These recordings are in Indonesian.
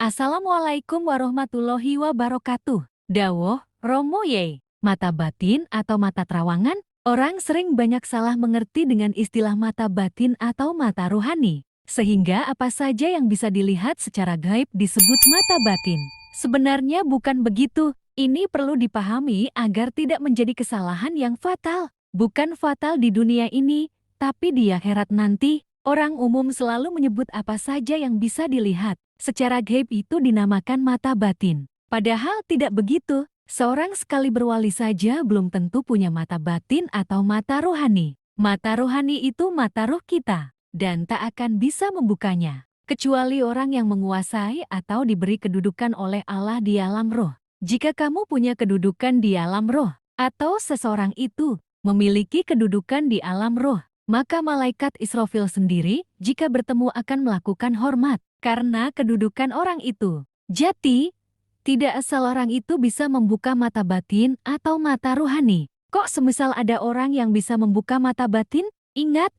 Assalamualaikum warahmatullahi wabarakatuh. Dawoh, Romo Ye. Mata batin atau mata terawangan? Orang sering banyak salah mengerti dengan istilah mata batin atau mata rohani. Sehingga apa saja yang bisa dilihat secara gaib disebut mata batin. Sebenarnya bukan begitu. Ini perlu dipahami agar tidak menjadi kesalahan yang fatal. Bukan fatal di dunia ini, tapi di akhirat nanti. Orang umum selalu menyebut apa saja yang bisa dilihat secara gaib itu dinamakan mata batin. Padahal tidak begitu. Seorang sekali berwali saja belum tentu punya mata batin atau mata rohani. Mata rohani itu mata roh kita, dan tak akan bisa membukanya, kecuali orang yang menguasai atau diberi kedudukan oleh Allah di alam roh. Jika kamu punya kedudukan di alam roh, atau seseorang itu memiliki kedudukan di alam roh, maka malaikat Israfil sendiri jika bertemu akan melakukan hormat karena kedudukan orang itu. Jadi, tidak asal orang itu bisa membuka mata batin atau mata rohani. Kok semisal ada orang yang bisa membuka mata batin? Ingat,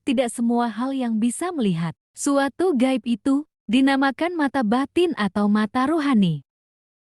tidak semua hal yang bisa melihat suatu gaib itu dinamakan mata batin atau mata rohani.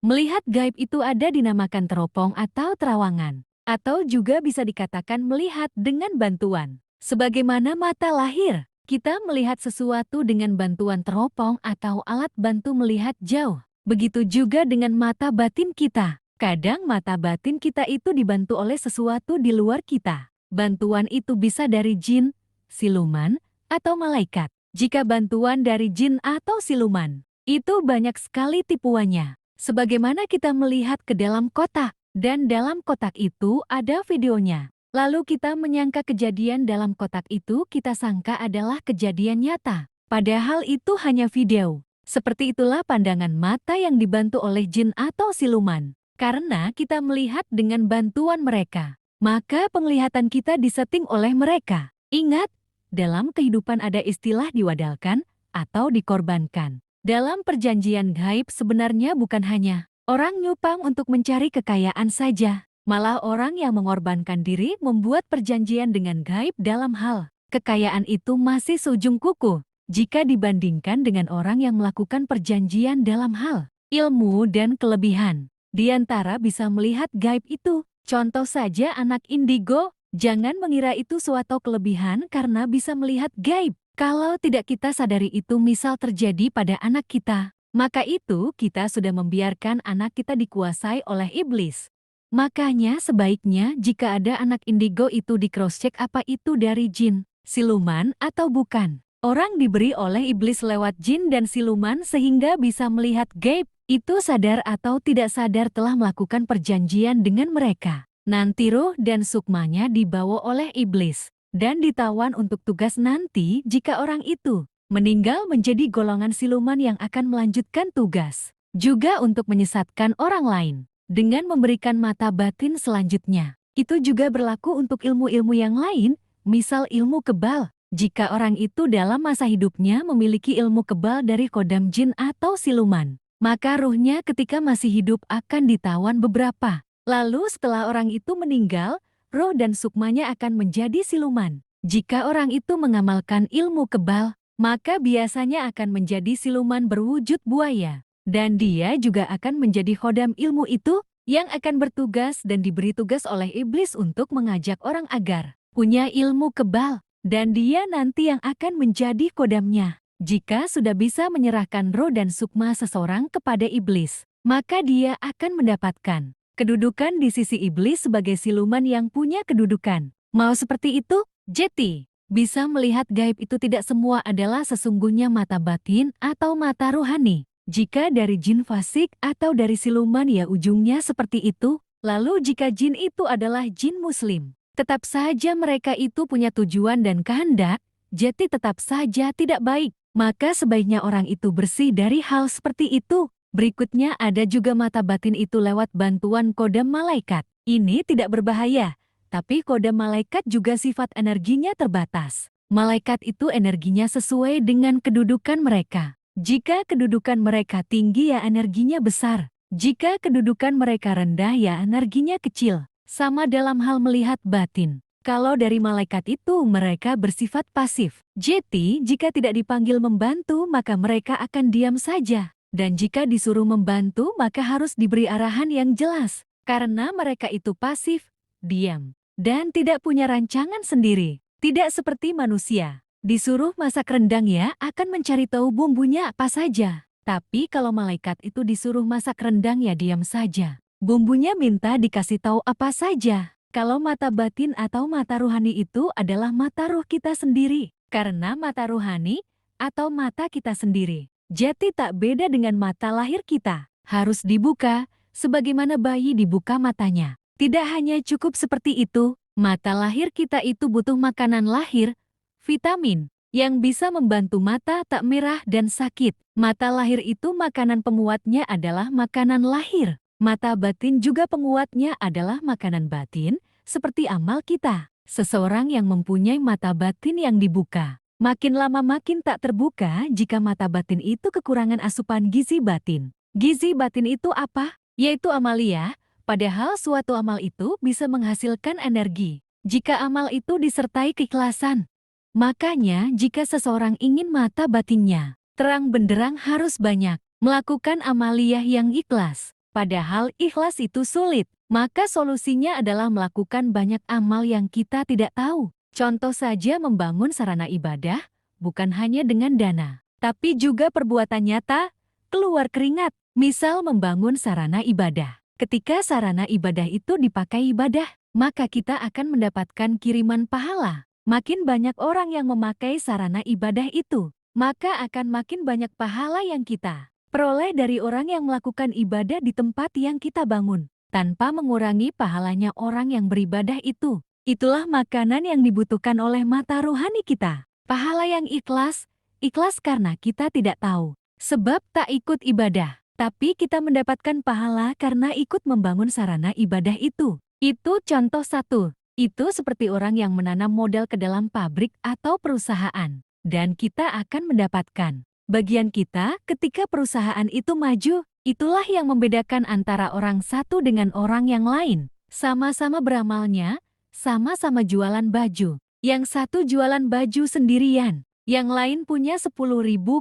Melihat gaib itu ada dinamakan teropong atau terawangan, atau juga bisa dikatakan melihat dengan bantuan. Sebagaimana mata lahir, kita melihat sesuatu dengan bantuan teropong atau alat bantu melihat jauh. Begitu juga dengan mata batin kita. Kadang mata batin kita itu dibantu oleh sesuatu di luar kita. Bantuan itu bisa dari jin, siluman, atau malaikat. Jika bantuan dari jin atau siluman, itu banyak sekali tipuannya. Sebagaimana kita melihat ke dalam kotak, dan dalam kotak itu ada videonya. Lalu kita menyangka kejadian dalam kotak itu kita sangka adalah kejadian nyata. Padahal itu hanya video. Seperti itulah pandangan mata yang dibantu oleh jin atau siluman. Karena kita melihat dengan bantuan mereka, maka penglihatan kita disetting oleh mereka. Ingat, dalam kehidupan ada istilah diwadalkan atau dikorbankan. Dalam perjanjian gaib sebenarnya bukan hanya orang nyupang untuk mencari kekayaan saja. Malah orang yang mengorbankan diri membuat perjanjian dengan gaib dalam hal kekayaan itu masih seujung kuku jika dibandingkan dengan orang yang melakukan perjanjian dalam hal ilmu dan kelebihan. Di antara bisa melihat gaib itu, contoh saja anak indigo, jangan mengira itu suatu kelebihan karena bisa melihat gaib. Kalau tidak kita sadari itu misal terjadi pada anak kita, maka itu kita sudah membiarkan anak kita dikuasai oleh iblis. Makanya sebaiknya jika ada anak indigo itu di cross-check apa itu dari jin, siluman atau bukan. Orang diberi oleh iblis lewat jin dan siluman sehingga bisa melihat gaib, itu sadar atau tidak sadar telah melakukan perjanjian dengan mereka. Nanti roh dan sukmanya dibawa oleh iblis, dan ditawan untuk tugas nanti jika orang itu meninggal menjadi golongan siluman yang akan melanjutkan tugas. Juga untuk menyesatkan orang lain. Dengan memberikan mata batin selanjutnya. Itu juga berlaku untuk ilmu-ilmu yang lain, misal ilmu kebal. Jika orang itu dalam masa hidupnya memiliki ilmu kebal dari kodam jin atau siluman, maka ruhnya ketika masih hidup akan ditawan beberapa. Lalu setelah orang itu meninggal, roh dan sukmanya akan menjadi siluman. Jika orang itu mengamalkan ilmu kebal, maka biasanya akan menjadi siluman berwujud buaya. Dan dia juga akan menjadi khodam ilmu itu yang akan bertugas dan diberi tugas oleh iblis untuk mengajak orang agar punya ilmu kebal. Dan dia nanti yang akan menjadi khodamnya. Jika sudah bisa menyerahkan roh dan sukma seseorang kepada iblis, maka dia akan mendapatkan kedudukan di sisi iblis sebagai siluman yang punya kedudukan. Mau seperti itu? Jadi, bisa melihat gaib itu tidak semua adalah sesungguhnya mata batin atau mata rohani. Jika dari jin fasik atau dari siluman ya ujungnya seperti itu. Lalu jika jin itu adalah jin muslim, tetap saja mereka itu punya tujuan dan kehendak, jadi tetap saja tidak baik. Maka sebaiknya orang itu bersih dari hal seperti itu. Berikutnya ada juga mata batin itu lewat bantuan kodam malaikat. Ini tidak berbahaya, tapi kodam malaikat juga sifat energinya terbatas. Malaikat itu energinya sesuai dengan kedudukan mereka. Jika kedudukan mereka tinggi ya energinya besar. Jika kedudukan mereka rendah ya energinya kecil. Sama dalam hal melihat batin. Kalau dari malaikat itu mereka bersifat pasif. Jadi jika tidak dipanggil membantu maka mereka akan diam saja. Dan jika disuruh membantu maka harus diberi arahan yang jelas. Karena mereka itu pasif, diam, dan tidak punya rancangan sendiri. Tidak seperti manusia. Disuruh masak rendang ya akan mencari tahu bumbunya apa saja. Tapi kalau malaikat itu disuruh masak rendang ya diam saja. Bumbunya minta dikasih tahu apa saja. Kalau mata batin atau mata ruhani itu adalah mata ruh kita sendiri. Karena mata ruhani atau mata kita sendiri. Jadi tak beda dengan mata lahir kita. Harus dibuka, sebagaimana bayi dibuka matanya. Tidak hanya cukup seperti itu, mata lahir kita itu butuh makanan lahir, vitamin, yang bisa membantu mata tak merah dan sakit. Mata lahir itu makanan penguatnya adalah makanan lahir. Mata batin juga penguatnya adalah makanan batin, seperti amal kita. Seseorang yang mempunyai mata batin yang dibuka, makin lama makin tak terbuka jika mata batin itu kekurangan asupan gizi batin. Gizi batin itu apa? Yaitu amalia, padahal suatu amal itu bisa menghasilkan energi. Jika amal itu disertai keikhlasan. Makanya jika seseorang ingin mata batinnya terang benderang harus banyak melakukan amaliyah yang ikhlas. Padahal ikhlas itu sulit, maka solusinya adalah melakukan banyak amal yang kita tidak tahu. Contoh saja membangun sarana ibadah, bukan hanya dengan dana, tapi juga perbuatan nyata, keluar keringat. Misal membangun sarana ibadah. Ketika sarana ibadah itu dipakai ibadah, maka kita akan mendapatkan kiriman pahala. Makin banyak orang yang memakai sarana ibadah itu, maka akan makin banyak pahala yang kita peroleh dari orang yang melakukan ibadah di tempat yang kita bangun, tanpa mengurangi pahalanya orang yang beribadah itu. Itulah makanan yang dibutuhkan oleh mata rohani kita. Pahala yang ikhlas, ikhlas karena kita tidak tahu, sebab tak ikut ibadah. Tapi kita mendapatkan pahala karena ikut membangun sarana ibadah itu. Itu contoh satu. Itu seperti orang yang menanam modal ke dalam pabrik atau perusahaan. Dan kita akan mendapatkan bagian kita ketika perusahaan itu maju. Itulah yang membedakan antara orang satu dengan orang yang lain. Sama-sama beramalnya, sama-sama jualan baju. Yang satu jualan baju sendirian, yang lain punya 10.000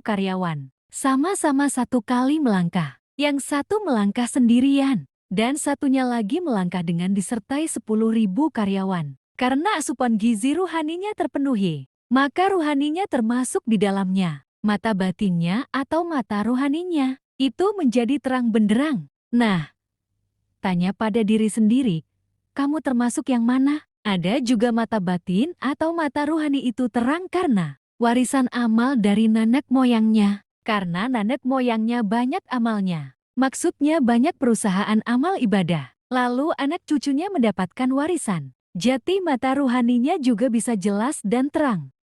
karyawan. Sama-sama satu kali melangkah. Yang satu melangkah sendirian, dan satunya lagi melangkah dengan disertai 10.000 karyawan. Karena asupan gizi ruhaninya terpenuhi, maka ruhaninya termasuk di dalamnya. Mata batinnya atau mata ruhaninya, itu menjadi terang benderang. Nah, tanya pada diri sendiri, kamu termasuk yang mana? Ada juga mata batin atau mata ruhani itu terang karena warisan amal dari nenek moyangnya. Karena nenek moyangnya banyak amalnya. Maksudnya banyak perusahaan amal ibadah. Lalu anak cucunya mendapatkan warisan. Jadi mata ruhaninya juga bisa jelas dan terang.